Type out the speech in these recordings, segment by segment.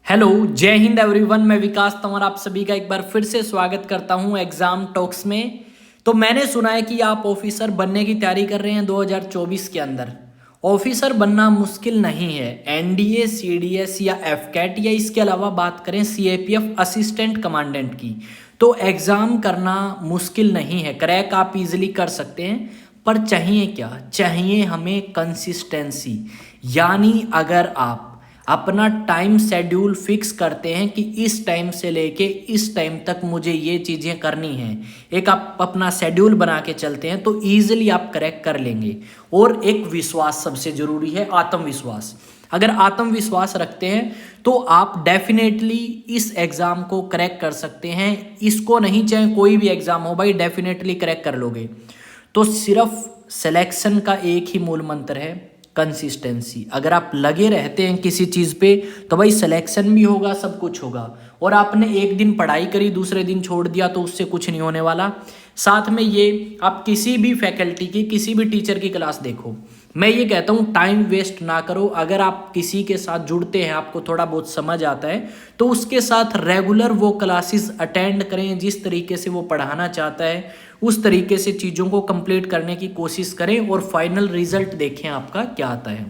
Hello, जय Hind everyone. मैं विकास तंवर आप सभी का एक बार फिर से स्वागत करता हूं एग्जाम टॉक्स में। तो मैंने सुना है कि आप ऑफिसर बनने की तैयारी कर रहे हैं 2024 के अंदर। ऑफिसर बनना मुश्किल नहीं है। एनडीए, सीडीएस या एफकैट या इसके अलावा बात करें सीएपीएफ असिस्टेंट कमांडेंट की, तो एग्ज़ाम करना मुश्किल नहीं है। क्रैक आप इजीली कर सकते हैं। पर चाहिए क्या? चाहिए हमें कंसिस्टेंसी। यानी अगर आप अपना टाइम शेड्यूल फिक्स करते हैं कि इस टाइम से लेके इस टाइम तक मुझे ये चीज़ें करनी हैं, एक आप अपना शेड्यूल बना के चलते हैं, तो ईजिली आप क्रैक कर लेंगे। और एक विश्वास सबसे ज़रूरी है, आत्मविश्वास। अगर आत्मविश्वास रखते हैं तो आप डेफिनेटली इस एग्ज़ाम को क्रैक कर सकते हैं। इसको नहीं, चाहे कोई भी एग्ज़ाम हो भाई, डेफिनेटली क्रैक कर लोगे। तो सिर्फ सिलेक्शन का एक ही मूल मंत्र है, कंसिस्टेंसी। अगर आप लगे रहते हैं किसी चीज़ पे तो भाई सिलेक्शन भी होगा, सब कुछ होगा। और आपने एक दिन पढ़ाई करी, दूसरे दिन छोड़ दिया तो उससे कुछ नहीं होने वाला। साथ में ये आप किसी भी फैकल्टी की, किसी भी टीचर की क्लास देखो, मैं ये कहता हूँ टाइम वेस्ट ना करो। अगर आप किसी के साथ जुड़ते हैं, आपको थोड़ा बहुत समझ आता है, तो उसके साथ रेगुलर वो क्लासेस अटेंड करें। जिस तरीके से वो पढ़ाना चाहता है उस तरीके से चीज़ों को कंप्लीट करने की कोशिश करें और फाइनल रिजल्ट देखें आपका क्या आता है।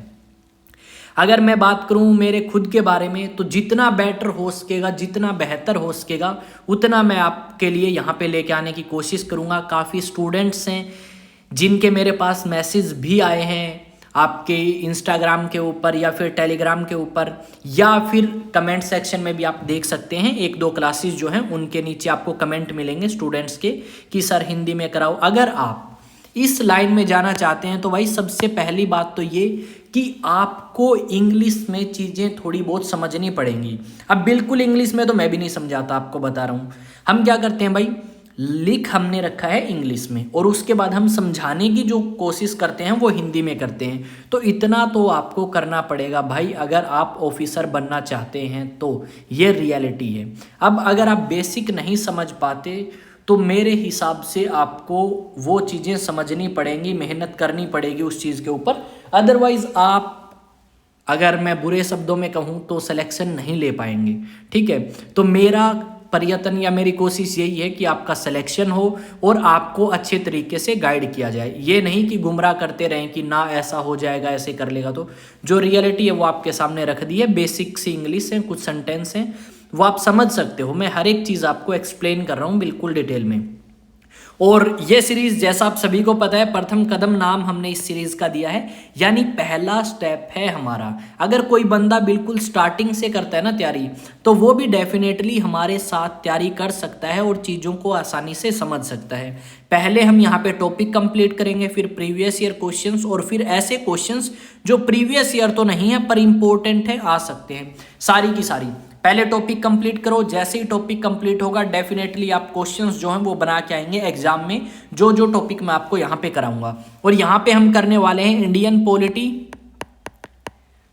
अगर मैं बात करूं मेरे खुद के बारे में, तो जितना बेटर हो सकेगा, जितना बेहतर हो सकेगा, उतना मैं आपके लिए यहाँ पे लेके आने की कोशिश करूँगा। काफ़ी स्टूडेंट्स हैं जिनके मेरे पास मैसेज भी आए हैं आपके इंस्टाग्राम के ऊपर या फिर टेलीग्राम के ऊपर, या फिर कमेंट सेक्शन में भी आप देख सकते हैं। एक दो क्लासेस जो हैं उनके नीचे आपको कमेंट मिलेंगे स्टूडेंट्स के कि सर हिंदी में कराओ। अगर आप इस लाइन में जाना चाहते हैं तो भाई सबसे पहली बात तो ये कि आपको इंग्लिश में चीज़ें थोड़ी बहुत समझनी पड़ेंगी। अब बिल्कुल इंग्लिश में तो मैं भी नहीं समझाता, आपको बता रहा हूँ। हम क्या करते हैं भाई, लिख हमने रखा है इंग्लिश में और उसके बाद हम समझाने की जो कोशिश करते हैं वो हिंदी में करते हैं। तो इतना तो आपको करना पड़ेगा भाई, अगर आप ऑफिसर बनना चाहते हैं तो। ये रियलिटी है। अब अगर आप बेसिक नहीं समझ पाते तो मेरे हिसाब से आपको वो चीज़ें समझनी पड़ेंगी, मेहनत करनी पड़ेगी उस चीज़ के ऊपर। अदरवाइज आप, अगर मैं बुरे शब्दों में कहूँ तो, सिलेक्शन नहीं ले पाएंगे। ठीक है, तो मेरा प्रयत्न या मेरी कोशिश यही है कि आपका सिलेक्शन हो और आपको अच्छे तरीके से गाइड किया जाए। ये नहीं कि गुमराह करते रहें कि ना ऐसा हो जाएगा, ऐसे कर लेगा। तो जो रियलिटी है वो आपके सामने रख दी है। बेसिक सी इंग्लिश है, कुछ सेंटेंस हैं, वो आप समझ सकते हो। मैं हर एक चीज़ आपको एक्सप्लेन कर रहा हूँ बिल्कुल डिटेल में। और ये सीरीज, जैसा आप सभी को पता है, प्रथम कदम नाम हमने इस सीरीज का दिया है, यानी पहला स्टेप है हमारा। अगर कोई बंदा बिल्कुल स्टार्टिंग से करता है ना तैयारी, तो वो भी डेफिनेटली हमारे साथ तैयारी कर सकता है और चीज़ों को आसानी से समझ सकता है। पहले हम यहाँ पे टॉपिक कंप्लीट करेंगे, फिर प्रीवियस ईयर क्वेश्चंस, और फिर ऐसे क्वेश्चंस जो प्रीवियस ईयर तो नहीं है पर इंपॉर्टेंट है, आ सकते हैं सारी की सारी। पहले टॉपिक कंप्लीट करो। जैसे ही टॉपिक कंप्लीट होगा डेफिनेटली आप क्वेश्चंस जो हैं वो बना के आएंगे एग्जाम में, जो जो टॉपिक मैं आपको यहाँ पे कराऊंगा। और यहाँ पे हम करने वाले हैं इंडियन पॉलिटी।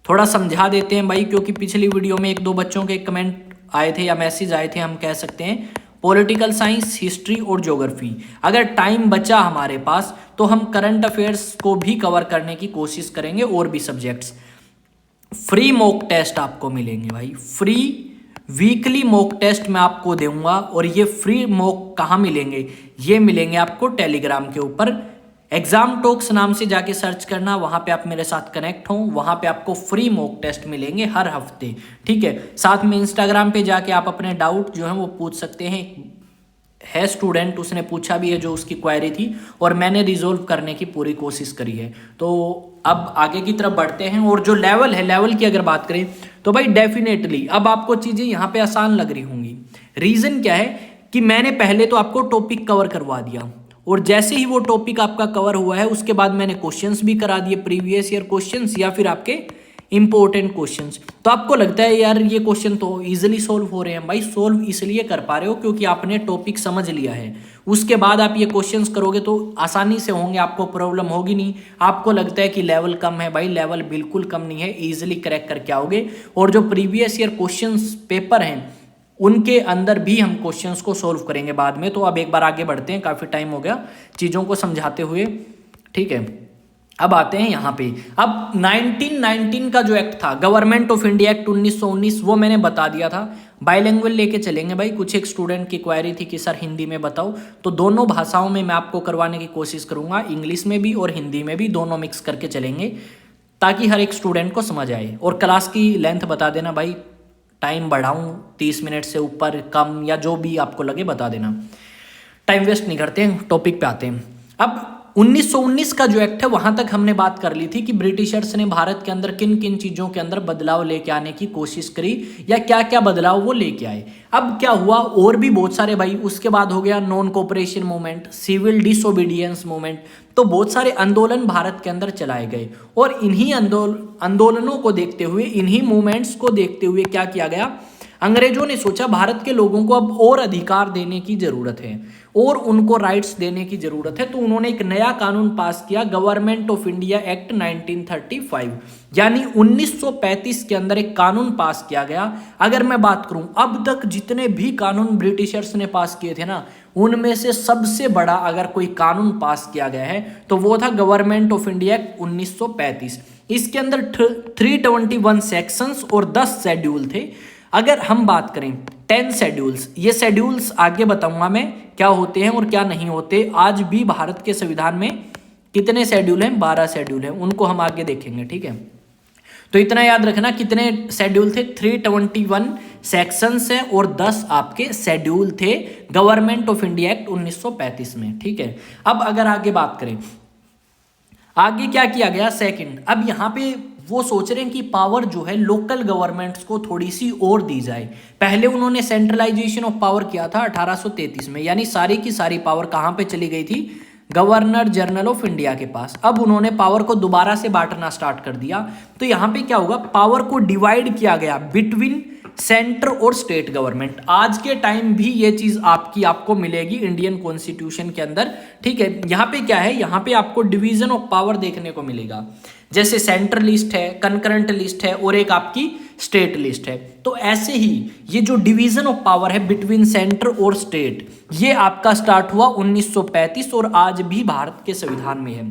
थोड़ा समझा देते हैं भाई, क्योंकि पिछली वीडियो में एक दो बच्चों के कमेंट आए थे या मैसेज आए थे, हम कह सकते हैं। पॉलिटिकल साइंस, हिस्ट्री और ज्योग्राफी। अगर टाइम बचा हमारे पास तो हम करंट अफेयर्स को भी कवर करने की कोशिश करेंगे, और भी सब्जेक्ट्स। फ्री मॉक टेस्ट आपको मिलेंगे भाई, फ्री वीकली मॉक टेस्ट मैं आपको दूंगा। और ये फ्री मॉक कहाँ मिलेंगे? ये मिलेंगे आपको टेलीग्राम के ऊपर। एग्जाम टॉक्स नाम से जाके सर्च करना, वहाँ पे आप मेरे साथ कनेक्ट हो, वहाँ पे आपको फ्री मॉक टेस्ट मिलेंगे हर हफ्ते। ठीक है, साथ में इंस्टाग्राम पे जाके आप अपने डाउट जो है वो पूछ सकते हैं। है स्टूडेंट, उसने पूछा भी है जो उसकी क्वेरी थी, और मैंने रिजोल्व करने की पूरी कोशिश करी है। तो अब आगे की तरफ बढ़ते हैं। और जो लेवल है, लेवल की अगर बात करें तो भाई डेफिनेटली अब आपको चीज़ें यहाँ पे आसान लग रही होंगी। रीज़न क्या है कि मैंने पहले तो आपको टॉपिक कवर करवा दिया, और जैसे ही वो टॉपिक आपका कवर हुआ है उसके बाद मैंने क्वेश्चंस भी करा दिए, प्रीवियस ईयर क्वेश्चंस या फिर आपके इंपॉर्टेंट क्वेश्चंस। तो आपको लगता है यार ये क्वेश्चन तो इजीली सोल्व हो रहे हैं। भाई सोल्व इसलिए कर पा रहे हो क्योंकि आपने टॉपिक समझ लिया है। उसके बाद आप ये क्वेश्चंस करोगे तो आसानी से होंगे, आपको प्रॉब्लम होगी नहीं। आपको लगता है कि लेवल कम है, भाई लेवल बिल्कुल कम नहीं है, ईजिली क्रैक करके आओगे। और जो प्रीवियस ईयर क्वेश्चंस पेपर हैं उनके अंदर भी हम क्वेश्चंस को सोल्व करेंगे बाद में। तो अब एक बार आगे बढ़ते हैं, काफ़ी टाइम हो गया चीज़ों को समझाते हुए। ठीक है, अब आते हैं यहाँ पे। अब 1919 का जो एक्ट था, गवर्नमेंट ऑफ इंडिया एक्ट 1919, वो मैंने बता दिया था। बाइलिंगुअल लेके चलेंगे भाई। कुछ एक स्टूडेंट की क्वेरी थी कि सर हिंदी में बताओ, तो दोनों भाषाओं में मैं आपको करवाने की कोशिश करूंगा, इंग्लिश में भी और हिंदी में भी, दोनों मिक्स करके चलेंगे ताकि हर एक स्टूडेंट को समझ आए। और क्लास की लेंथ बता देना भाई, टाइम बढ़ाऊँ 30 मिनट से ऊपर कम या जो भी आपको लगे बता देना। टाइम वेस्ट नहीं करते हैं, टॉपिक पे आते हैं। अब 1919 का जो एक्ट है वहां तक हमने बात कर ली थी कि ब्रिटिशर्स ने भारत के अंदर किन किन चीजों के अंदर बदलाव लेके आने की कोशिश करी या क्या क्या बदलाव वो लेके आए। अब क्या हुआ, और भी बहुत सारे भाई, उसके बाद हो गया non cooperation movement, civil disobedience movement, तो बहुत सारे आंदोलन भारत के अंदर चलाए गए। और इन्हीं आंदोलनों को देखते हुए, इन्हीं मूवमेंट्स को देखते हुए क्या किया गया, अंग्रेजों ने सोचा भारत के लोगों को अब और अधिकार देने की जरूरत है और उनको राइट्स देने की जरूरत है। तो उन्होंने एक नया कानून पास किया, गवर्नमेंट ऑफ इंडिया एक्ट 1935, यानी 1935 के अंदर एक कानून पास किया गया। अगर मैं बात करूं, अब तक जितने भी कानून ब्रिटिशर्स ने पास किए थे ना, उनमें से सबसे बड़ा अगर कोई कानून पास किया गया है तो वो था गवर्नमेंट ऑफ इंडिया एक्ट 1935। इसके अंदर 321 सेक्शंस और 10 शेड्यूल थे। अगर हम बात करें 10 शेड्यूल्स, ये शेड्यूल्स आगे बताऊंगा मैं क्या होते हैं और क्या नहीं होते। आज भी भारत के संविधान में कितने शेड्यूल हैं, 12 शेड्यूल हैं, उनको हम आगे देखेंगे, ठीक है। तो इतना याद रखना, कितने शेड्यूल थे, 321 सेक्शंस हैं और 10 आपके शेड्यूल थे गवर्नमेंट ऑफ इंडिया एक्ट 1935 में, ठीक है। अब अगर आगे बात करें, आगे क्या किया गया, सेकंड, अब यहाँ पे वो सोच रहे हैं कि पावर जो है लोकल गवर्नमेंट्स को थोड़ी सी और दी जाए। पहले उन्होंने सेंट्रलाइजेशन ऑफ पावर किया था 1833 में, यानी सारी की सारी पावर कहाँ पे चली गई थी, गवर्नर जनरल ऑफ इंडिया के पास। अब उन्होंने पावर को दोबारा से बांटना स्टार्ट कर दिया। तो यहाँ पे क्या होगा, पावर को डिवाइड किया गया बिटवीन सेंटर और स्टेट गवर्नमेंट। आज के टाइम भी ये चीज आपको मिलेगी इंडियन कॉन्स्टिट्यूशन के अंदर, ठीक है। यहाँ पे क्या है, यहाँ पे आपको डिवीजन ऑफ पावर देखने को मिलेगा, जैसे सेंट्रल लिस्ट है, कंकरेंट लिस्ट है और एक आपकी स्टेट लिस्ट है। तो ऐसे ही ये जो डिवीजन ऑफ पावर है बिटवीन सेंटर और स्टेट, ये आपका स्टार्ट हुआ 1935 और आज भी भारत के संविधान में है।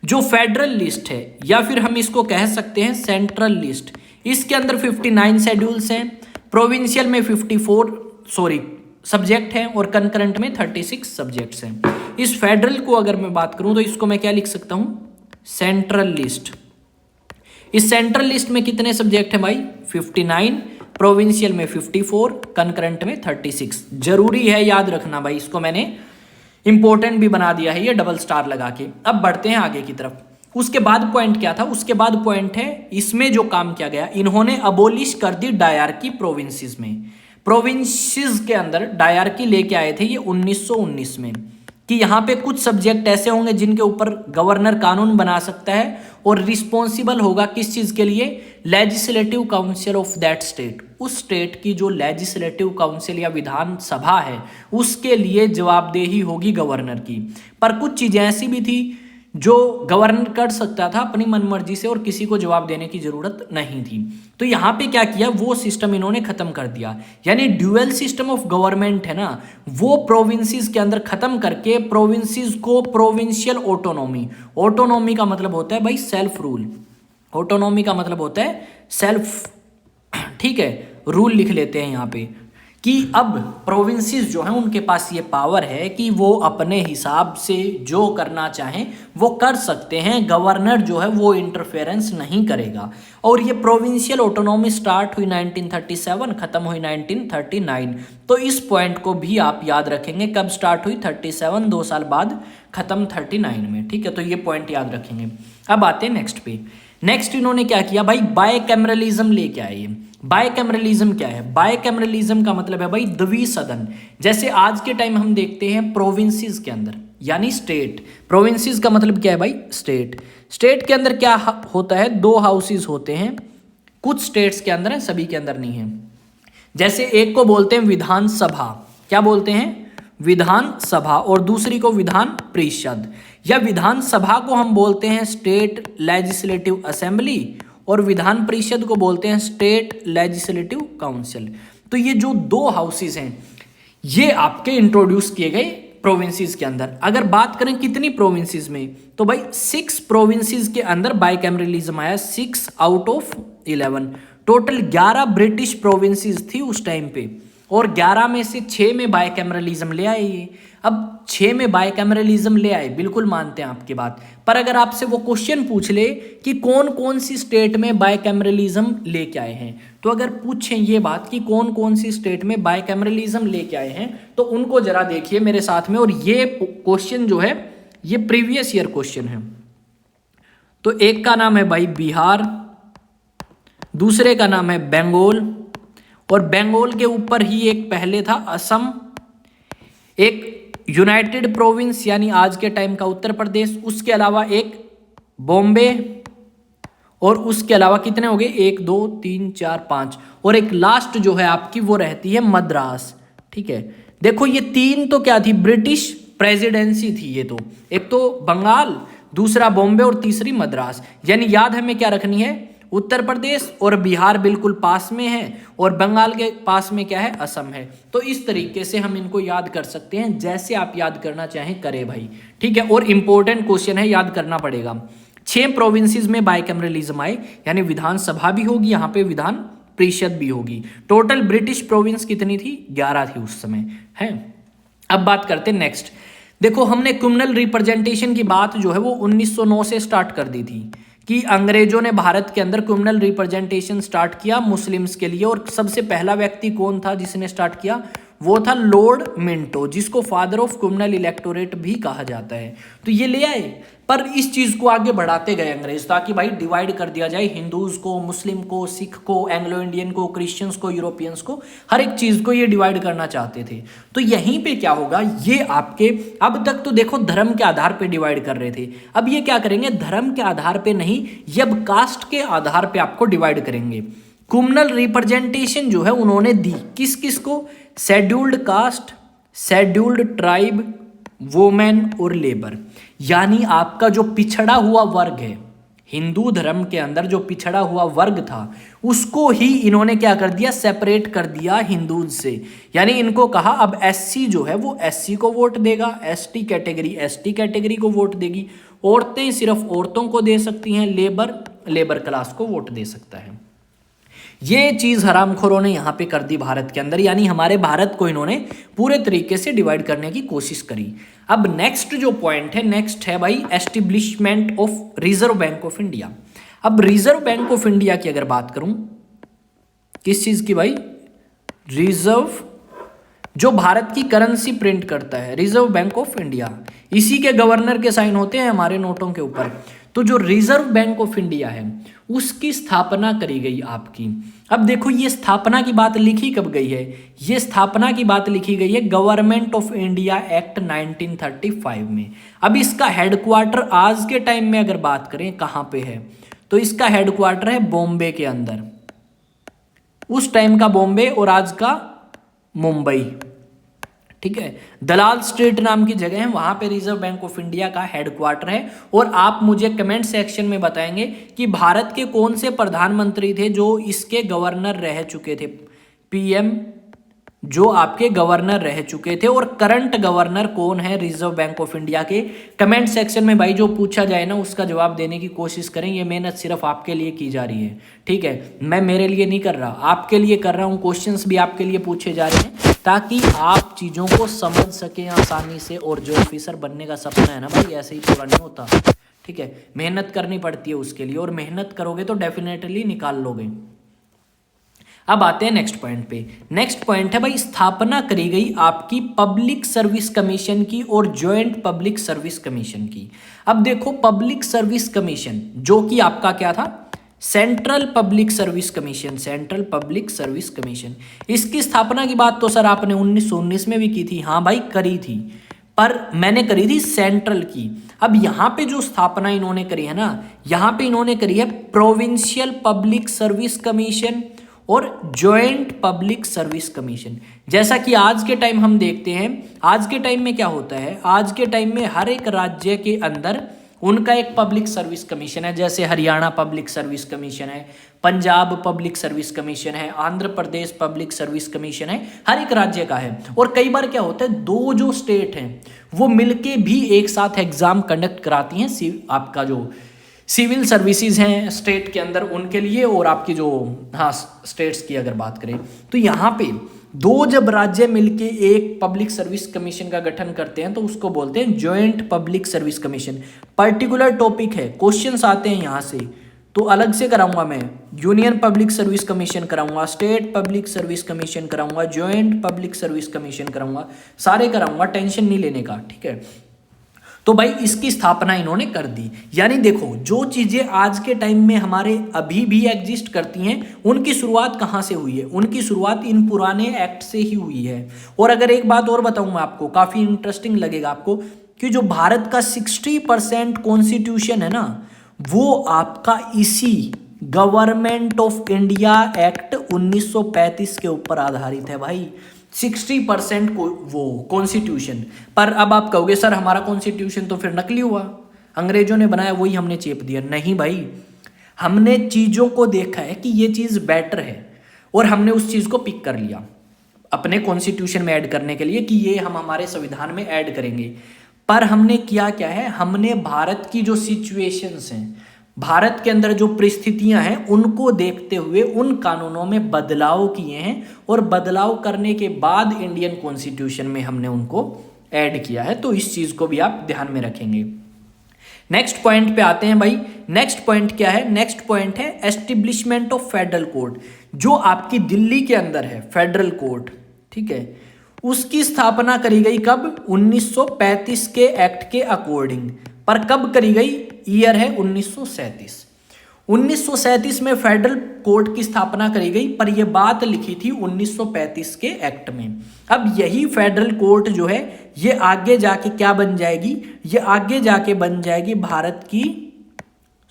जो फेडरल लिस्ट है या फिर हम इसको कह सकते हैं सेंट्रल लिस्ट, इसके अंदर 59 शेड्यूल्स हैं, प्रोविंशियल में 54 सब्जेक्ट हैं और कंकरेंट में 36 सब्जेक्ट्स हैं। इस फेडरल को अगर मैं बात करूं तो इसको मैं क्या लिख सकता हूं, सेंट्रल लिस्ट। इस सेंट्रल लिस्ट में कितने सब्जेक्ट हैं भाई, 59, प्रोविंशियल में 54, कंकरेंट में 36। जरूरी है याद रखना भाई, इसको मैंने इंपॉर्टेंट भी बना दिया है ये डबल स्टार लगा के। अब बढ़ते हैं आगे की तरफ। उसके बाद पॉइंट क्या था, उसके बाद पॉइंट है इसमें जो काम किया गया, इन्होंने अबोलिश कर दी डायरकी प्रोविंसेस में। प्रोविंसेस के अंदर डायरकी लेके आए थे ये 1919 में, कि यहाँ पे कुछ सब्जेक्ट ऐसे होंगे जिनके ऊपर गवर्नर कानून बना सकता है और रिस्पॉन्सिबल होगा किस चीज के लिए, legislative council of that state. उस स्टेट की जो लेजिस्लेटिव काउंसिल या विधान सभा है उसके लिए जवाबदेही होगी गवर्नर की। पर कुछ चीजें ऐसी भी थी जो गवर्नर कर सकता था अपनी मनमर्जी से और किसी को जवाब देने की जरूरत नहीं थी। तो यहाँ पे क्या किया, वो सिस्टम इन्होंने खत्म कर दिया, यानी ड्यूअल सिस्टम ऑफ गवर्नमेंट है ना, वो प्रोविंसेस के अंदर खत्म करके प्रोविंसेस को प्रोविंशियल ऑटोनॉमी, ऑटोनॉमी का मतलब होता है भाई सेल्फ रूल, ऑटोनॉमी का मतलब होता है सेल्फ, ठीक है, रूल लिख लेते हैं यहाँ पे कि अब प्रोविंसेस जो हैं उनके पास ये पावर है कि वो अपने हिसाब से जो करना चाहें वो कर सकते हैं, गवर्नर जो है वो इंटरफेरेंस नहीं करेगा। और ये प्रोविंशियल ऑटोनॉमी स्टार्ट हुई 1937, खत्म हुई 1939। तो इस पॉइंट को भी आप याद रखेंगे, कब स्टार्ट हुई, 37, 2 साल बाद खत्म 39 में, ठीक है। तो ये पॉइंट याद रखेंगे। अब आते हैं नेक्स्ट पे। नेक्स्ट इन्होंने क्या किया भाई, बायकैमरलिज्म लेके आए। बायकैमरलिज्म क्या है, बायकैमरलिज्म का मतलब है भाई द्विसदन। जैसे आज के टाइम हम देखते हैं प्रोविंसेस के अंदर, यानी स्टेट, प्रोविंसेस का मतलब क्या है भाई, स्टेट। स्टेट के अंदर क्या होता है, 2 हाउसेस होते हैं, कुछ स्टेट्स के अंदर है, सभी के अंदर नहीं है। जैसे एक को बोलते हैं विधानसभा, क्या बोलते हैं, विधानसभा, और दूसरी को विधान परिषद, या विधानसभा को हम बोलते हैं स्टेट लेजिस्लेटिव असेंबली और विधान परिषद को बोलते हैं स्टेट लेजिस्लेटिव काउंसिल। तो ये जो 2 हाउसेस हैं ये आपके इंट्रोड्यूस किए गए प्रोविंसेस के अंदर। अगर बात करें कितनी प्रोविंसेस में, तो भाई 6 प्रोविंसेस के अंदर बाइकैमरलिज्म आया, 6 out of 11। Total 11 British provinces थी उस टाइम पे, और 11 में से 6 में बाइकैमरलिज्म ले आए ये। अब 6 में बाइकैमरलिज्म ले आए, बिल्कुल मानते हैं आपकी बात, पर अगर आपसे वो क्वेश्चन पूछ ले कि कौन कौन सी स्टेट में बाइकैमरलिज्म लेके आए हैं, तो अगर पूछें ये बात कि कौन कौन सी स्टेट में बाइकैमरलिज्म लेके आए हैं, तो उनको जरा देखिए मेरे साथ में। और ये क्वेश्चन जो है ये प्रीवियस ईयर क्वेश्चन है। तो एक का नाम है भाई बिहार, दूसरे का नाम है बंगाल, और बंगाल के ऊपर ही एक पहले था असम, एक यूनाइटेड प्रोविंस यानी आज के टाइम का उत्तर प्रदेश, उसके अलावा एक बॉम्बे, और उसके अलावा कितने हो गए, 1 2 3 4 5, और एक लास्ट जो है आपकी वो रहती है मद्रास। ठीक है, देखो ये 3 तो क्या थी, ब्रिटिश प्रेसिडेंसी थी ये तो, एक तो बंगाल, दूसरा बॉम्बे और तीसरी मद्रास। यानी याद हमें क्या रखनी है, उत्तर प्रदेश और बिहार बिल्कुल पास में है, और बंगाल के पास में क्या है, असम है। तो इस तरीके से हम इनको याद कर सकते हैं, जैसे आप याद करना चाहें करें भाई। ठीक है, और इंपॉर्टेंट क्वेश्चन है, याद करना पड़ेगा। 6 प्रोविंसेस में बाइकैमरलिज्म आए, यानी विधानसभा भी होगी यहाँ पे, विधान परिषद भी होगी। टोटल ब्रिटिश प्रोविंस कितनी थी, 11 थी उस समय है। अब बात करते हैं नेक्स्ट। देखो हमने कम्युनल रिप्रेजेंटेशन की बात जो है वो 1909 से स्टार्ट कर दी थी, कि अंग्रेजों ने भारत के अंदर कम्युनल रिप्रेजेंटेशन स्टार्ट किया मुस्लिम्स के लिए। और सबसे पहला व्यक्ति कौन था जिसने स्टार्ट किया, वो था लॉर्ड मिंटो, जिसको फादर ऑफ कम्युनल इलेक्टोरेट भी कहा जाता है। तो ये ले आए, पर इस चीज को आगे बढ़ाते गए अंग्रेज, ताकि भाई डिवाइड कर दिया जाए हिंदूज को, मुस्लिम को, सिख को, एंग्लो इंडियन को, क्रिश्चियंस को, यूरोपियंस को, हर एक चीज को ये डिवाइड करना चाहते थे। तो यहीं पे क्या होगा, ये आपके अब तक तो देखो धर्म के आधार पे डिवाइड कर रहे थे, अब ये क्या करेंगे, धर्म के आधार पे नहीं, ये अब कास्ट के आधार पे आपको डिवाइड करेंगे। कम्युनल रिप्रेजेंटेशन जो है उन्होंने दी किस किस को, scheduled caste, scheduled tribe, women और लेबर। यानी आपका जो पिछड़ा हुआ वर्ग है, हिंदू धर्म के अंदर जो पिछड़ा हुआ वर्ग था, उसको ही इन्होंने क्या कर दिया, सेपरेट कर दिया हिंदूज से। यानी इनको कहा अब एससी जो है वो एससी को वोट देगा, एसटी कैटेगरी एसटी कैटेगरी को वोट देगी, औरतें सिर्फ औरतों को दे सकती हैं, लेबर लेबर क्लास को वोट दे सकता है। ये चीज हरामखोरों ने यहाँ पे कर दी भारत के अंदर, यानी हमारे भारत को इन्होंने पूरे तरीके से डिवाइड करने की कोशिश करी। अब नेक्स्ट जो पॉइंट है, नेक्स्ट है भाई establishment of reserve bank of India. अब रिजर्व बैंक ऑफ इंडिया की अगर बात करूं, किस चीज की भाई, रिजर्व, जो भारत की करेंसी प्रिंट करता है, रिजर्व बैंक ऑफ इंडिया, इसी के गवर्नर के साइन होते हैं हमारे नोटों के ऊपर। तो जो रिजर्व बैंक ऑफ इंडिया है उसकी स्थापना करी गई आपकी। अब देखो ये स्थापना की बात लिखी कब गई है, ये स्थापना की बात लिखी गई है गवर्नमेंट ऑफ इंडिया एक्ट 1935 में। अब इसका हेडक्वार्टर आज के टाइम में अगर बात करें कहाँ पे है, तो इसका हेडक्वार्टर है बॉम्बे के अंदर, उस टाइम का बॉम्बे और आज का मुंबई। ठीक है, दलाल स्ट्रीट नाम की जगह है, वहां पे रिजर्व बैंक ऑफ इंडिया का हेडक्वार्टर है। और आप मुझे कमेंट सेक्शन में बताएंगे कि भारत के कौन से प्रधानमंत्री थे जो इसके गवर्नर रह चुके थे, पीएम जो आपके गवर्नर रह चुके थे, और करंट गवर्नर कौन है रिजर्व बैंक ऑफ इंडिया के। कमेंट सेक्शन में भाई जो पूछा जाए ना उसका जवाब देने की कोशिश करें। ये मेहनत सिर्फ आपके लिए की जा रही है, ठीक है, मैं मेरे लिए नहीं कर रहा, आपके लिए कर रहा हूँ। क्वेश्चंस भी आपके लिए पूछे जा रहे हैं ताकि आप चीज़ों को समझ सकें आसानी से। और जो ऑफिसर बनने का सपना है ना भाई, ऐसे ही पूरा नहीं होता, ठीक है, मेहनत करनी पड़ती है उसके लिए, और मेहनत करोगे तो डेफिनेटली निकाल लोगे। अब आते हैं नेक्स्ट पॉइंट पे। नेक्स्ट पॉइंट है भाई स्थापना करी गई आपकी पब्लिक सर्विस कमीशन की और जॉइंट पब्लिक सर्विस कमीशन की। अब देखो पब्लिक सर्विस कमीशन जो कि आपका क्या था, central public service commission, central public service commission, इसकी स्थापना की बात तो सर आपने 1919 में भी की थी। हाँ भाई करी थी, पर मैंने करी थी सेंट्रल की। अब यहाँ पे जो स्थापना इन्होंने करी है ना, यहाँ पे इन्होंने करी है प्रोविंशियल पब्लिक सर्विस कमीशन और जॉइंट पब्लिक सर्विस कमीशन। जैसा कि आज के टाइम हम देखते हैं, आज के टाइम में क्या होता है, आज के टाइम में हर एक राज्य के अंदर उनका एक पब्लिक सर्विस कमीशन है, जैसे हरियाणा पब्लिक सर्विस कमीशन है, पंजाब पब्लिक सर्विस कमीशन है, Andhra Pradesh public service commission है, हर एक राज्य का है। और कई बार क्या होता है, दो जो स्टेट हैं वो मिलके भी एक साथ एग्जाम कंडक्ट कराती हैं, आपका जो सिविल सर्विसेज हैं स्टेट के अंदर उनके लिए, और आपकी जो स्टेट्स की अगर बात करें तो यहाँ पे दो जब राज्य मिलके एक पब्लिक सर्विस कमीशन का गठन करते हैं तो उसको बोलते हैं joint public service commission. Particular topic है, क्वेश्चंस आते हैं यहाँ से, तो अलग से कराऊंगा मैं, यूनियन पब्लिक सर्विस कमीशन कराऊंगा, स्टेट पब्लिक सर्विस कमीशन कराऊंगा, जॉइंट पब्लिक सर्विस कमीशन कराऊंगा, सारे कराऊंगा, टेंशन नहीं लेने का, ठीक है। तो भाई इसकी स्थापना इन्होंने कर दी। यानी देखो, जो चीजें आज के टाइम में हमारे अभी भी एग्जिस्ट करती हैं उनकी शुरुआत कहाँ से हुई है, उनकी शुरुआत इन पुराने एक्ट से ही हुई है। और अगर एक बात और बताऊं मैं आपको, काफी इंटरेस्टिंग लगेगा आपको, कि जो भारत का 60% कॉन्स्टिट्यूशन है ना, वो आपका इसी गवर्नमेंट ऑफ इंडिया एक्ट 1935 के ऊपर आधारित है भाई। 60% को वो कॉन्स्टिट्यूशन। पर अब आप कहोगे सर हमारा कॉन्स्टिट्यूशन तो फिर नकली हुआ, अंग्रेजों ने बनाया वही हमने चेप दिया। नहीं भाई, हमने चीज़ों को देखा है कि ये चीज़ बेटर है और हमने उस चीज़ को पिक कर लिया अपने कॉन्स्टिट्यूशन में ऐड करने के लिए कि ये हम हमारे संविधान में ऐड करेंगे। पर हमने किया क्या है, हमने भारत की जो सिचुएशंस हैं, भारत के अंदर जो परिस्थितियां हैं, उनको देखते हुए उन कानूनों में बदलाव किए हैं और बदलाव करने के बाद इंडियन कॉन्स्टिट्यूशन में हमने उनको ऐड किया है। तो इस चीज को भी आप ध्यान में रखेंगे। नेक्स्ट पॉइंट पे आते हैं भाई। नेक्स्ट पॉइंट क्या है, नेक्स्ट पॉइंट है एस्टेब्लिशमेंट ऑफ फेडरल कोर्ट। जो आपकी दिल्ली के अंदर है फेडरल कोर्ट, ठीक है, उसकी स्थापना करी गई कब, 1935 के एक्ट के अकॉर्डिंग। पर कब करी गई, ईयर है 1937। 1937 में फेडरल कोर्ट की स्थापना करी गई, पर यह बात लिखी थी 1935 के एक्ट में। अब यही फेडरल कोर्ट जो है ये आगे जाके क्या बन जाएगी, ये आगे जाके बन जाएगी भारत की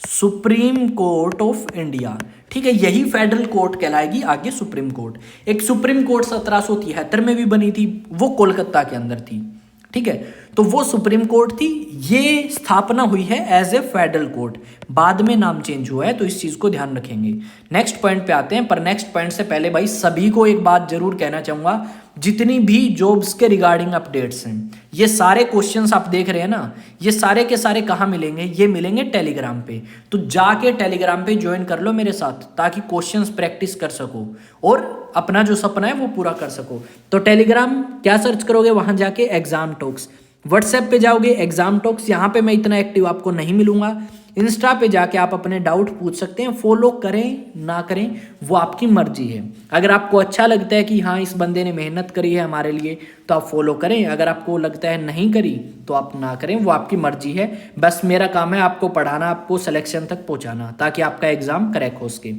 सुप्रीम कोर्ट ऑफ इंडिया, ठीक है। यही फेडरल कोर्ट कहलाएगी आगे सुप्रीम कोर्ट। एक सुप्रीम कोर्ट 1773 में भी बनी थी, वो कोलकाता के अंदर थी, ठीक है। तो वो सुप्रीम कोर्ट थी, ये स्थापना हुई है एज ए फेडरल कोर्ट, बाद में नाम चेंज हुआ है, तो इस चीज को ध्यान रखेंगे। नेक्स्ट पॉइंट पे आते हैं, पर नेक्स्ट पॉइंट से पहले भाई सभी को एक बात जरूर कहना चाहूंगा, जितनी भी जॉब्स के रिगार्डिंग अपडेट्स हैं, ये सारे क्वेश्चंस आप देख रहे हैं ना, ये सारे के सारे कहाँ मिलेंगे, ये मिलेंगे टेलीग्राम पे। तो जाके टेलीग्राम पे ज्वाइन कर लो मेरे साथ, ताकि क्वेश्चंस प्रैक्टिस कर सको और अपना जो सपना है वो पूरा कर सको। तो टेलीग्राम क्या सर्च करोगे, वहां जाके एग्जाम टॉक्स। व्हाट्सएप पे जाओगे एग्जाम टॉक्स, यहाँ पे मैं इतना एक्टिव आपको नहीं मिलूंगा। इंस्टा पे जाके आप अपने डाउट पूछ सकते हैं, फॉलो करें ना करें वो आपकी मर्जी है। अगर आपको अच्छा लगता है कि हाँ इस बंदे ने मेहनत करी है हमारे लिए, तो आप फॉलो करें। अगर आपको लगता है नहीं करी तो आप ना करें, वो आपकी मर्जी है। बस मेरा काम है आपको पढ़ाना, आपको सिलेक्शन तक पहुंचाना, ताकि आपका एग्जाम क्रैक हो सके।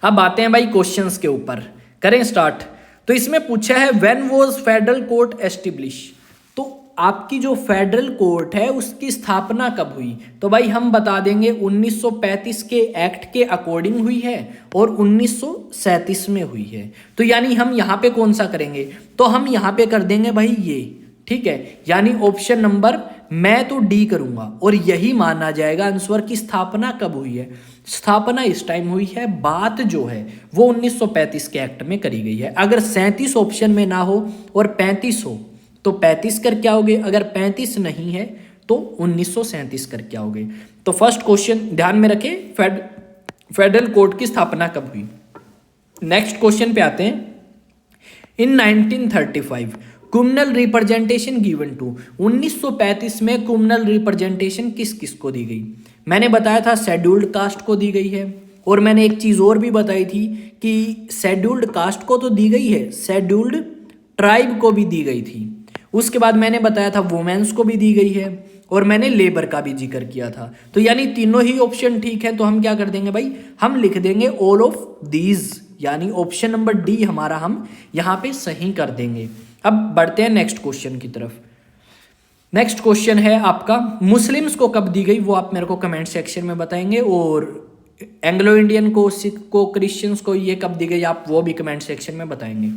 अब आते हैं भाई क्वेश्चंस के ऊपर, करें स्टार्ट। तो इसमें पूछा है when was federal court establish. तो आपकी जो फेडरल कोर्ट है उसकी स्थापना कब हुई, तो भाई हम बता देंगे 1935 के एक्ट के अकॉर्डिंग हुई है और 1937 में हुई है। तो यानी हम यहाँ पे कौन सा करेंगे, तो हम यहाँ पे कर देंगे भाई ये, ठीक है। यानी ऑप्शन नंबर, मैं तो डी करूंगा और यही माना जाएगा आंसर की स्थापना कब हुई है। स्थापना इस टाइम हुई है, बात जो है वो 1935 के एक्ट में करी गई है। अगर 37 ऑप्शन में ना हो और 35 हो तो 35 कर क्या होगे, अगर 35 नहीं है तो 1937 कर क्या होगे। तो फर्स्ट क्वेश्चन ध्यान में रखें, फेडरल कोर्ट की स्थापना कब हुई। नेक्स्ट क्वेश्चन पे आते हैं। इन 1935 कम्युनल रिप्रेजेंटेशन गिवन टू। 1935 में कम्युनल रिप्रेजेंटेशन किस किस को दी गई, मैंने बताया था शेड्यूल्ड कास्ट को दी गई है, और मैंने एक चीज और भी बताई थी कि शेड्यूल्ड कास्ट को तो दी गई है, शेड्यूल्ड ट्राइब को भी दी गई थी। उसके बाद मैंने बताया था वुमेन्स को भी दी गई है, और मैंने लेबर का भी जिक्र किया था। तो यानी तीनों ही ऑप्शन ठीक है, तो हम क्या कर देंगे भाई, हम लिख देंगे ऑल ऑफ दीज, यानी ऑप्शन नंबर डी हमारा हम यहाँ पे सही कर देंगे। अब बढ़ते हैं नेक्स्ट क्वेश्चन की तरफ। नेक्स्ट क्वेश्चन है आपका, मुस्लिम्स को कब दी गई, वो आप मेरे को कमेंट सेक्शन में बताएंगे, और एंग्लो इंडियन को, सिख को, क्रिश्चियंस को ये कब दी गई, आप वो भी कमेंट सेक्शन में बताएंगे।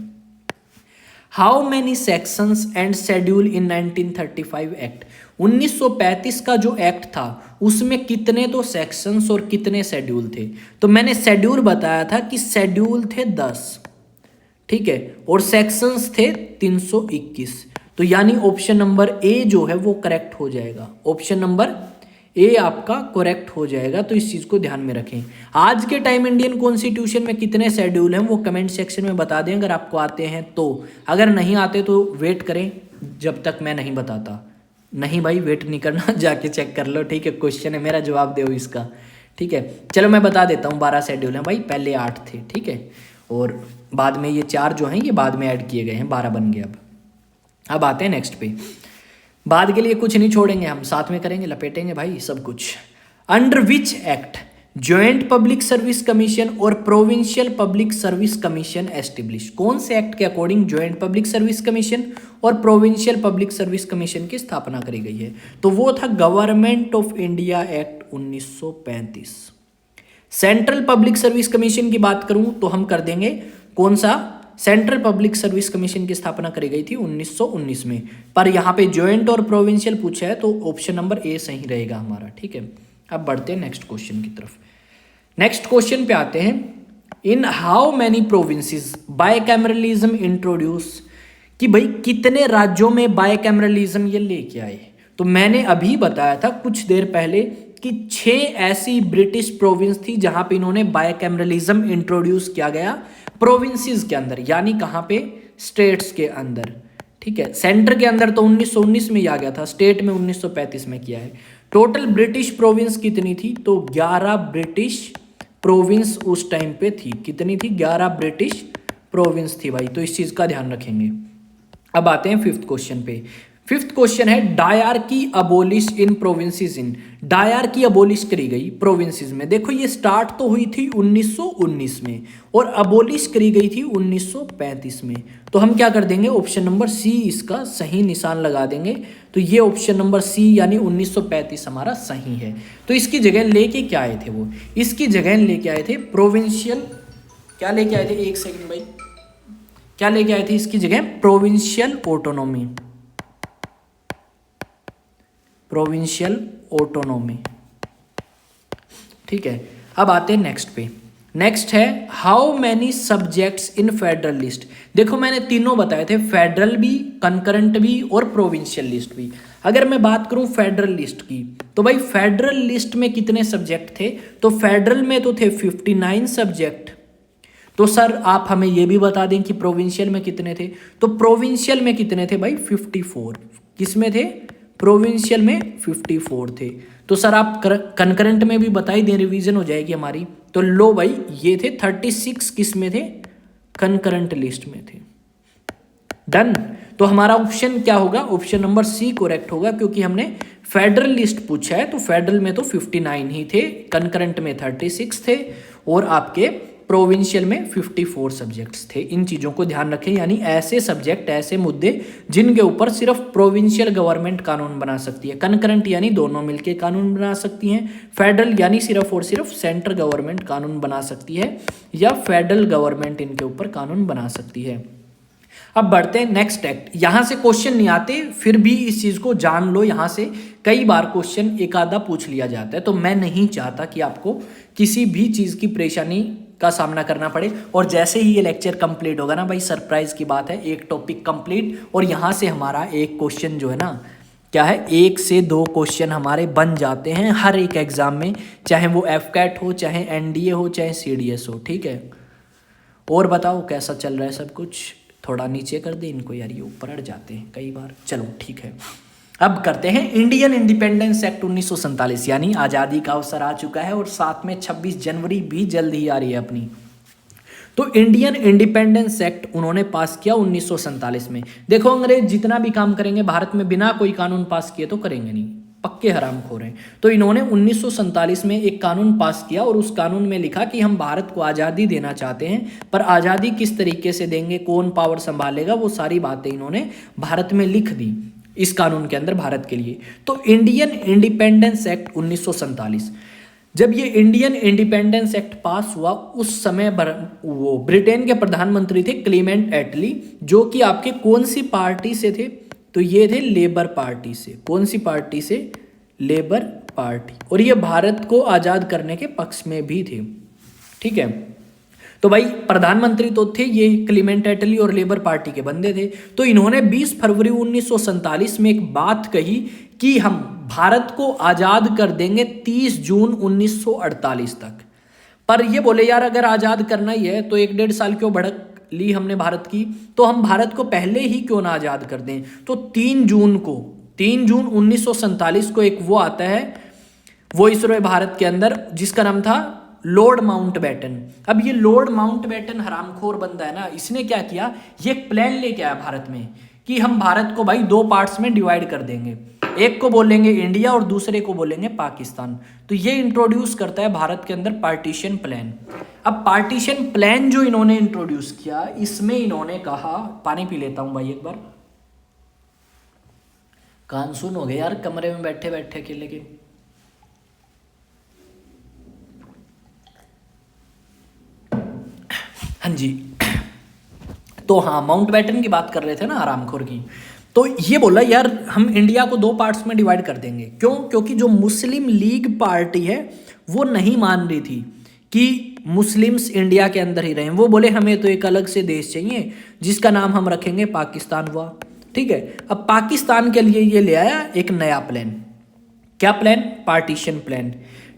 How many sections and schedule in 1935 act. 1935 का जो एक्ट था उसमें कितने तो सेक्शंस और कितने शेड्यूल थे। तो मैंने शेड्यूल बताया था कि शेड्यूल थे 10, ठीक है, और सेक्शंस थे 321। तो यानी ऑप्शन नंबर ए जो है वो करेक्ट हो जाएगा। ऑप्शन नंबर ए आपका करेक्ट हो जाएगा। तो इस चीज को ध्यान में रखें। आज के टाइम इंडियन कॉन्स्टिट्यूशन में कितने शेड्यूल हैं वो कमेंट सेक्शन में बता दें अगर आपको आते हैं तो। अगर नहीं आते तो वेट करें जब तक मैं नहीं बताता। नहीं भाई वेट नहीं करना, जाके चेक कर लो, ठीक है। क्वेश्चन है मेरा, जवाब दो इसका, ठीक है। चलो मैं बता देता हूँ, 12 शेड्यूल हैं भाई, पहले 8 थे, ठीक है, और बाद में ये 4 जो हैं ये बाद में ऐड किए गए हैं, 12 बन गए। अब आते हैं नेक्स्ट पे। बाद के लिए कुछ नहीं छोड़ेंगे, हम साथ में करेंगे, लपेटेंगे भाई सब कुछ। Under which act joint public service commission और provincial public service commission establish. कौन से एक्ट के according joint public service commission और प्रोविंशियल पब्लिक सर्विस कमीशन की स्थापना करी गई है? तो वो था government of India act 1935। Central public service commission की बात करूं तो हम कर देंगे कौन सा, सेंट्रल पब्लिक सर्विस कमीशन की स्थापना करी गई थी 1919 में। पर यहाँ पे ज्वाइंट और प्रोविंशियल पूछा है तो ऑप्शन नंबर ए सही रहेगा हमारा, ठीक है। अब बढ़ते हैं नेक्स्ट क्वेश्चन की तरफ। नेक्स्ट क्वेश्चन पे आते हैं। In how many provinces bicameralism introduce, कि भाई कितने राज्यों में बायकैमरलिज्म ये लेके आए। तो मैंने अभी बताया था कुछ देर पहले कि 6 ऐसी ब्रिटिश प्रोविंस थी जहां पे इन्होंने बायकैमरलिज्म इंट्रोड्यूस किया गया प्रोविंसेस के अंदर, यानी कहां पे, स्टेट्स के अंदर, ठीक है। सेंटर के अंदर तो 1919 में ही आ गया था, स्टेट में 1935 में किया है। टोटल ब्रिटिश प्रोविंस कितनी थी? तो 11 ब्रिटिश प्रोविंस उस टाइम पे थी। कितनी थी? 11 ब्रिटिश प्रोविंस थी भाई, तो इस चीज का ध्यान रखेंगे। अब आते हैं फिफ्थ क्वेश्चन पे। फिफ्थ क्वेश्चन है डायरकी अबोलिश इन प्रोविंसेस इन। डायरकी अबोलिश करी गई प्रोविंसेस में। देखो ये स्टार्ट तो हुई थी 1919 में और अबोलिश करी गई थी 1935 में। तो हम क्या कर देंगे, ऑप्शन नंबर सी इसका सही निशान लगा देंगे। तो ये ऑप्शन नंबर सी यानी 1935 हमारा सही है। तो इसकी जगह लेके क्या आए थे वो, इसकी जगह लेके आए थे प्रोविंशियल, क्या लेके आए थे, एक सेकंड भाई, क्या लेके आए थे इसकी जगह, प्रोविंशियल ऑटोनॉमी, प्रोविंशियल ऑटोनॉमी, ठीक है। अब आते हैं नेक्स्ट पे। नेक्स्ट है how many subjects in federal list. देखो मैंने तीनों बताए थे, फेडरल भी, कंकरेंट भी और प्रोविंशियल लिस्ट भी। अगर मैं बात करूं फेडरल लिस्ट की तो भाई फेडरल लिस्ट में कितने सब्जेक्ट थे? तो फेडरल में तो थे 59 सब्जेक्ट। तो सर आप हमें यह भी बता दें कि प्रोविंशियल में कितने थे? तो प्रोविंशियल में कितने थे भाई? 54। किस में थे? प्रोविंशियल में 54 थे। तो सर आप कंकरेंट में भी बताई दें, रिवीजन हो जाएगी हमारी। तो लो भाई ये थे 36, किस में थे? कंकरेंट लिस्ट में थे। डन। तो हमारा ऑप्शन क्या होगा? ऑप्शन नंबर सी करेक्ट होगा, क्योंकि हमने फेडरल लिस्ट पूछा है तो फेडरल में तो 59 ही थे, कंकरेंट में 36 थे और आपके प्रोविंशियल में 54 सब्जेक्ट्स थे। इन चीज़ों को ध्यान रखें, यानी ऐसे सब्जेक्ट, ऐसे मुद्दे जिनके ऊपर सिर्फ प्रोविंशियल गवर्नमेंट कानून बना सकती है, कंकरेंट यानी दोनों मिलकर कानून बना सकती हैं, फेडरल यानी सिर्फ और सिर्फ सेंट्रल गवर्नमेंट कानून बना सकती है, या फेडरल गवर्नमेंट इनके ऊपर कानून बना सकती है। अब बढ़ते हैं नेक्स्ट एक्ट। यहां से क्वेश्चन नहीं आते, फिर भी इस चीज को जान लो, यहां से कई बार क्वेश्चन एक आधा पूछ लिया जाता है। तो मैं नहीं चाहता कि आपको किसी भी चीज की परेशानी का सामना करना पड़े। और जैसे ही ये लेक्चर कंप्लीट होगा ना भाई, सरप्राइज की बात है, एक टॉपिक कंप्लीट और यहां से हमारा एक क्वेश्चन जो है ना, क्या है, 1 से 2 क्वेश्चन हमारे बन जाते हैं हर एक एग्जाम में, चाहे वो एफकैट हो, चाहे एनडीए हो, चाहे सीडीएस हो, ठीक है। और बताओ कैसा चल रहा है सब कुछ? थोड़ा नीचे कर दे इनको यार, ये ऊपर अड़ जाते हैं कई बार। चलो ठीक है, अब करते हैं इंडियन इंडिपेंडेंस एक्ट 1947, यानी आज़ादी का अवसर आ चुका है और साथ में 26 जनवरी भी जल्द ही आ रही है अपनी। तो इंडियन इंडिपेंडेंस एक्ट उन्होंने पास किया 1947 में। देखो अंग्रेज जितना भी काम करेंगे भारत में बिना कोई कानून पास किए तो करेंगे नहीं, पक्के हरामखोर हैं। तो इन्होंने 1947 में एक कानून पास किया और उस कानून में लिखा कि हम भारत को आज़ादी देना चाहते हैं, पर आज़ादी किस तरीके से देंगे, कौन पावर संभालेगा, वो सारी बातें इन्होंने भारत में लिख दी इस कानून के अंदर भारत के लिए। तो इंडियन इंडिपेंडेंस एक्ट 1947, जब ये इंडियन इंडिपेंडेंस एक्ट पास हुआ उस समय वो ब्रिटेन के प्रधानमंत्री थे क्लीमेंट एटली, जो कि आपके कौन सी पार्टी से थे, तो ये थे लेबर पार्टी से। कौन सी पार्टी से? Labour party. और ये भारत को आज़ाद करने के पक्ष में भी थे। ठीक है, तो भाई प्रधानमंत्री तो थे ये क्लीमेंट एटली और लेबर पार्टी के बंदे थे। तो इन्होंने 20 फरवरी 1947 में एक बात कही कि हम भारत को आज़ाद कर देंगे 30 जून 1948 तक। पर ये बोले यार अगर आज़ाद करना ही है तो 1-1.5 साल क्यों भड़क ली हमने भारत की, तो हम भारत को पहले ही क्यों ना आज़ाद कर दें। तो 3 जून 1947 को एक वो आता है वॉइसरॉय भारत के अंदर, जिसका नाम था लॉर्ड माउंटबेटन। अब ये लॉर्ड माउंटबेटन हरामखोर बंदा है ना, इसने क्या किया, ये एक प्लान लेके आया भारत में कि हम भारत को भाई 2 पार्ट्स में डिवाइड कर देंगे, एक को बोलेंगे इंडिया और दूसरे को बोलेंगे पाकिस्तान। तो ये इंट्रोड्यूस करता है भारत के अंदर पार्टीशन प्लान। अब पार्टीशन प्लान जो इन्होंने इंट्रोड्यूस किया, इसमें इन्होंने कहा, पानी पी लेता हूं भाई एक बार, कान सुन हो गए यार कमरे में बैठे बैठे अकेले के। हाँ जी, तो हाँ माउंटबेटन की बात कर रहे थे ना आरामखोर की। तो ये बोला यार हम इंडिया को 2 पार्ट्स में डिवाइड कर देंगे। क्यों? क्योंकि जो मुस्लिम लीग पार्टी है वो नहीं मान रही थी कि मुस्लिम्स इंडिया के अंदर ही रहें। वो बोले हमें तो एक अलग से देश चाहिए जिसका नाम हम रखेंगे पाकिस्तान हुआ। ठीक है, अब पाकिस्तान के लिए ये ले आया एक नया प्लान। क्या प्लान? Partition plan.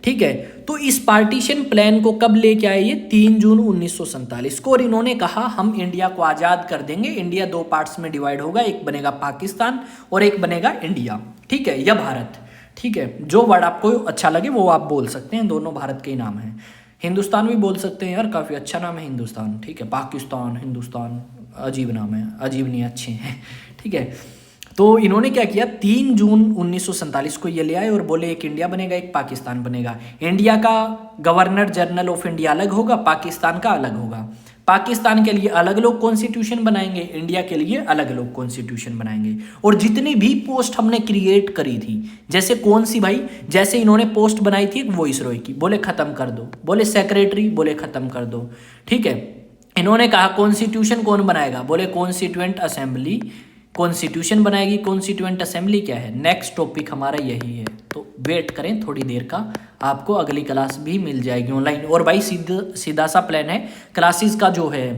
ठीक है, तो इस पार्टीशन प्लान को कब लेके आए ये? 3 जून 1947 को। और इन्होंने कहा हम इंडिया को आज़ाद कर देंगे, इंडिया 2 पार्ट्स में डिवाइड होगा, एक बनेगा पाकिस्तान और एक बनेगा इंडिया। ठीक है, या भारत। ठीक है, जो वर्ड आपको अच्छा लगे वो आप बोल सकते हैं, दोनों भारत के ही नाम हैं। हिंदुस्तान भी बोल सकते हैं यार, काफ़ी अच्छा नाम है हिंदुस्तान। ठीक है, पाकिस्तान, हिंदुस्तान अजीब नाम है, अजीब नहीं अच्छे हैं। ठीक है, तो इन्होंने क्या किया, 3 जून 1947 को ये ले आए और बोले एक इंडिया बनेगा, एक पाकिस्तान बनेगा। इंडिया का गवर्नर जनरल ऑफ इंडिया अलग होगा, पाकिस्तान का अलग होगा। पाकिस्तान के लिए अलग लोग कॉन्स्टिट्यूशन बनाएंगे, इंडिया के लिए अलग लोग कॉन्स्टिट्यूशन बनाएंगे। और जितनी भी पोस्ट हमने क्रिएट करी थी, जैसे कौन सी भाई, जैसे इन्होंने पोस्ट बनाई थी एक वॉइसरॉय की, बोले खत्म कर दो, बोले सेक्रेटरी, बोले खत्म कर दो। ठीक है, इन्होंने कहा कॉन्स्टिट्यूशन कौन बनाएगा, बोले कॉन्स्टिट्यूएंट असेंबली कॉन्स्टिट्यूशन बनाएगी। कॉन्स्टिट्यूएंट असेंबली क्या है? नेक्स्ट टॉपिक हमारा यही है, तो वेट करें थोड़ी देर का, आपको अगली क्लास भी मिल जाएगी ऑनलाइन। और भाई सीधा सा प्लान है, क्लासेस का जो है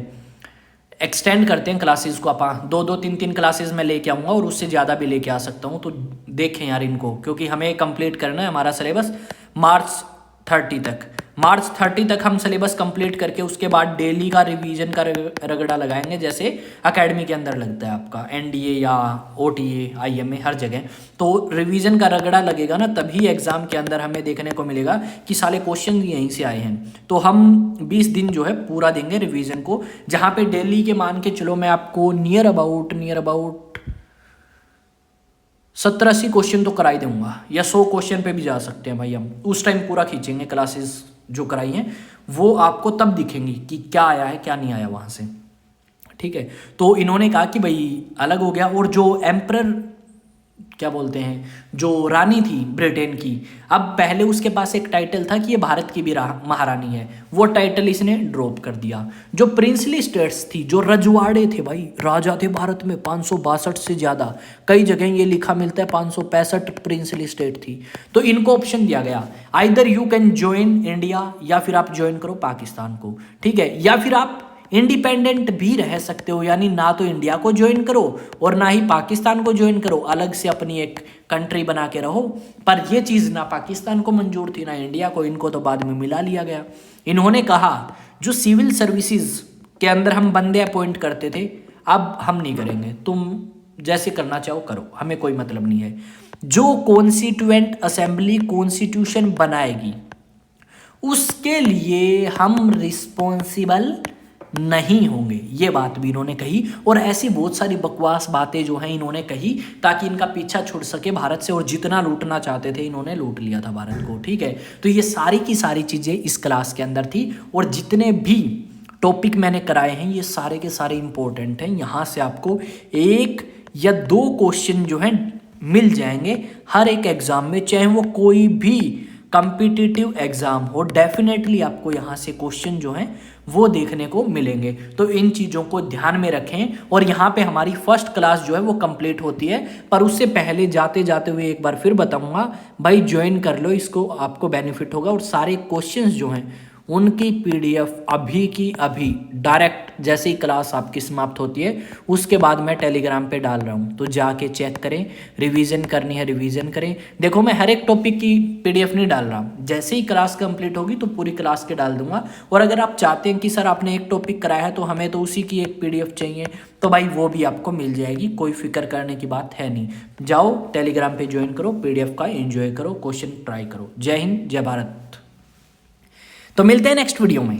एक्सटेंड करते हैं क्लासेस को, आप 2-2, 3-3 क्लासेस में लेके आऊँगा और उससे ज़्यादा भी लेके आ सकता हूँ। तो देखें यार इनको, क्योंकि हमें कंप्लीट करना है हमारा सिलेबस मार्च 30 तक हम सिलेबस कंप्लीट करके उसके बाद डेली का रिवीजन का रगड़ा लगाएंगे, जैसे एकेडमी के अंदर लगता है आपका एनडीए या ओटीए, आईएमए, हर जगह। तो रिवीजन का रगड़ा लगेगा ना, तभी एग्जाम के अंदर हमें देखने को मिलेगा कि साले क्वेश्चन यहीं से आए हैं। तो हम 20 दिन जो है पूरा देंगे रिवीजन को, जहाँ पे डेली के मान के चलो मैं आपको नियर अबाउट 70-80 क्वेश्चन तो कराई दूंगा, या 100 क्वेश्चन पे भी जा सकते हैं भाई। हम उस टाइम पूरा खींचेंगे, क्लासेस जो कराई हैं वो आपको तब दिखेंगी कि क्या आया है क्या नहीं आया वहाँ से। ठीक है, तो इन्होंने कहा कि भाई अलग हो गया। और जो एम्परर क्या बोलते हैं, जो रानी थी ब्रिटेन की, अब पहले उसके पास एक टाइटल था कि ये भारत की भी महारानी है, वो टाइटल इसने ड्रॉप कर दिया। जो प्रिंसली स्टेट्स थी, जो रजवाड़े थे भाई, राजा थे भारत में 562 से ज़्यादा, कई जगह ये लिखा मिलता है 565 प्रिंसली स्टेट थी। तो इनको ऑप्शन दिया गया, either you can join India, या फिर आप ज्वाइन करो पाकिस्तान को। ठीक है, या फिर आप इंडिपेंडेंट भी रह सकते हो, यानी ना तो इंडिया को ज्वाइन करो और ना ही पाकिस्तान को ज्वाइन करो, अलग से अपनी एक कंट्री बना के रहो। पर ये चीज़ ना पाकिस्तान को मंजूर थी ना इंडिया को, इनको तो बाद में मिला लिया गया। इन्होंने कहा जो सिविल सर्विसेज के अंदर हम बंदे अपॉइंट करते थे, अब हम नहीं करेंगे, तुम जैसे करना चाहो करो, हमें कोई मतलब नहीं है। जो कॉन्स्टिट्यूएंट असेंबली कॉन्स्टिट्यूशन बनाएगी उसके लिए हम रिस्पॉन्सिबल नहीं होंगे, ये बात भी इन्होंने कही। और ऐसी बहुत सारी बकवास बातें जो हैं इन्होंने कही ताकि इनका पीछा छुड़ सके भारत से, और जितना लूटना चाहते थे इन्होंने लूट लिया था भारत को। ठीक है, तो ये सारी की सारी चीज़ें इस क्लास के अंदर थी, और जितने भी टॉपिक मैंने कराए हैं ये सारे के सारे इंपॉर्टेंट हैं। यहाँ से आपको 1 या 2 क्वेश्चन जो हैं मिल जाएंगे हर एक एग्जाम में, चाहे वो कोई भी कॉम्पिटिटिव एग्जाम हो, डेफिनेटली आपको यहाँ से क्वेश्चन जो हैं वो देखने को मिलेंगे। तो इन चीज़ों को ध्यान में रखें। और यहाँ पे हमारी फर्स्ट क्लास जो है वो कंप्लीट होती है, पर उससे पहले जाते जाते हुए एक बार फिर बताऊंगा भाई ज्वाइन कर लो, इसको आपको बेनिफिट होगा। और सारे क्वेश्चंस जो हैं उनकी पीडीएफ अभी की अभी डायरेक्ट जैसे ही क्लास आपकी समाप्त होती है उसके बाद मैं टेलीग्राम पे डाल रहा हूँ, तो जाके चेक करें। रिवीजन करनी है रिवीजन करें। देखो मैं हर एक टॉपिक की पीडीएफ नहीं डाल रहा हूँ, जैसे ही क्लास कंप्लीट होगी तो पूरी क्लास के डाल दूंगा। और अगर आप चाहते हैं कि सर आपने एक टॉपिक कराया है तो हमें तो उसी की एक पीडीएफ चाहिए, तो भाई वो भी आपको मिल जाएगी, कोई फिक्र करने की बात है नहीं। जाओ टेलीग्राम पे ज्वाइन करो, पीडीएफ का एंजॉय करो, क्वेश्चन ट्राई करो। जय हिंद जय भारत। तो मिलते हैं नेक्स्ट वीडियो में।